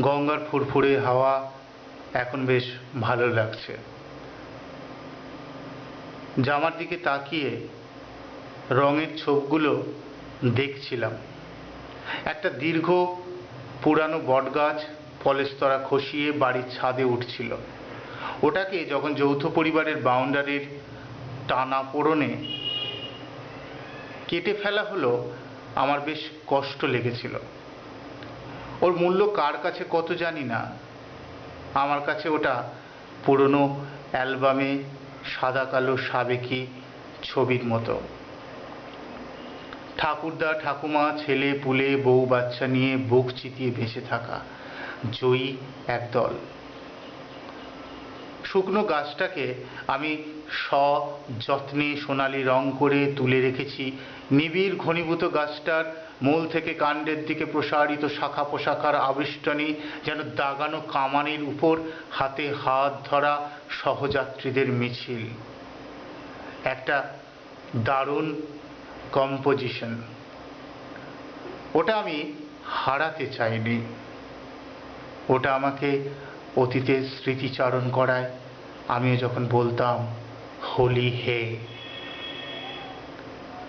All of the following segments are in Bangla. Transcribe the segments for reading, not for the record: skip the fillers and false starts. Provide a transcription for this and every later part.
গঙ্গার ফুরফুরে হাওয়া এখন বেশ ভালো লাগছে। জামার দিকে তাকিয়ে রঙের ছোপগুলো দেখছিলাম। একটা দীর্ঘ পুরানো বটগাছ পলেস্তরা খসিয়ে বাড়ির ছাদে উঠছিল। ওটাকে যখন যৌথ পরিবারের বাউন্ডারির টানাপোড়েনে কেটে ফেলা হলো, আমার বেশ কষ্ট লেগেছিল। ওর মূল্য কার কাছে কত জানি না, আমার কাছে ওটা পুরনো অ্যালবামে সাদা কালো সাবেকি ছবির মতো। ঠাকুরদা ঠাকুমা ছেলে পুলে বউ বাচ্চা নিয়ে বুক চিতিয়ে ভেসে থাকা জয়ী একদল। শুকনো গাছটাকে আমি সযত্নে সোনালি রং করে তুলে রেখেছি। নিবিড় ঘনীভূত গাছটার মূল থেকে কাণ্ডের দিকে প্রসারিত শাখা পোশাখার আবিষ্টনী যেন দাগানো কামানের উপর হাতে হাত ধরা সহযাত্রীদের মিছিল। একটা দারুণ কম্পোজিশন। ওটা আমি হারাতে চাইনি। ওটা আমাকে অতীতের স্মৃতিচারণ করায়। আমিও যখন বলতাম হোলি হে।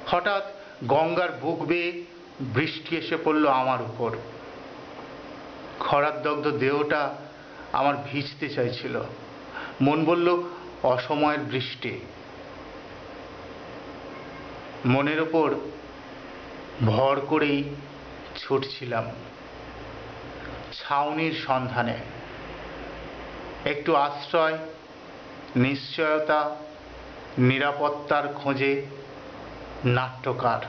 হঠাৎ গঙ্গার বুক বেয়ে বৃষ্টি এসে পড়ল আমার উপর। খরাদগ্ধ দেহটা আমার ভিজতে চাইছিল। মন বলল অসময়ের বৃষ্টি। মনের ওপর ভর করেই ছুটছিলাম ছাউনির সন্ধানে। একটু আশ্রয়, নিশ্চয়তা, নিরাপত্তার খোঁজে নাট্যকার।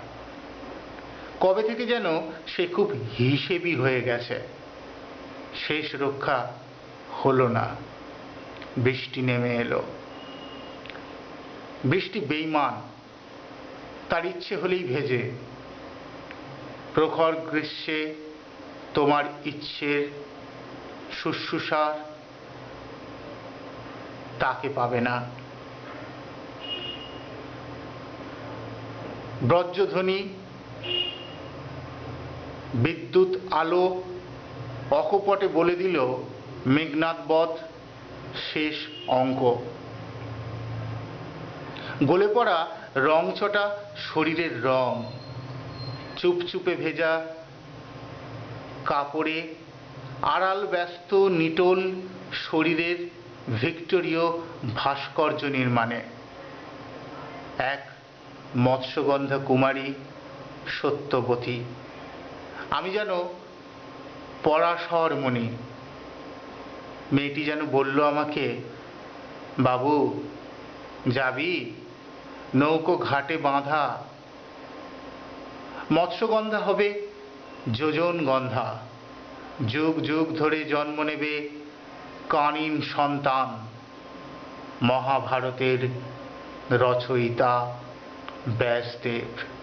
কবে থেকে যেন সে খুব হিসেবি হয়ে গেছে। শেষ রক্ষা হলো না। বৃষ্টি নেমে এলো। বৃষ্টি বেঈমান, তার ইচ্ছে হলেই ভেজে। প্রখর গ্রীষ্মে তোমার ইচ্ছের শুশ্রূষার তাকে পাবে না। বজ্রধ্বনি, বিদ্যুৎ আলো অকপটে বলে দিল মেঘনাদ বধ শেষ অঙ্ক। গলে পড়া রংচটা শরীরের রং চুপচুপে ভেজা কাপড়ে আড়াল ব্যস্ত নিটোল শরীরের ভিক্টোরীয় ভাস্কর্য নির্মাণে। এক মৎস্যগন্ধা কুমারী সত্যবতী। আমি যেন পরাশরমণি। মেয়েটি যেন বলল আমাকে, বাবু যাবি? নৌকো ঘাটে বাঁধা। মৎস্যগন্ধা হবে যোজন গন্ধা। যুগ যুগ ধরে জন্ম নেবে কানীন সন্তান। মহাভারতের রচয়িতা ব্যাসদেব।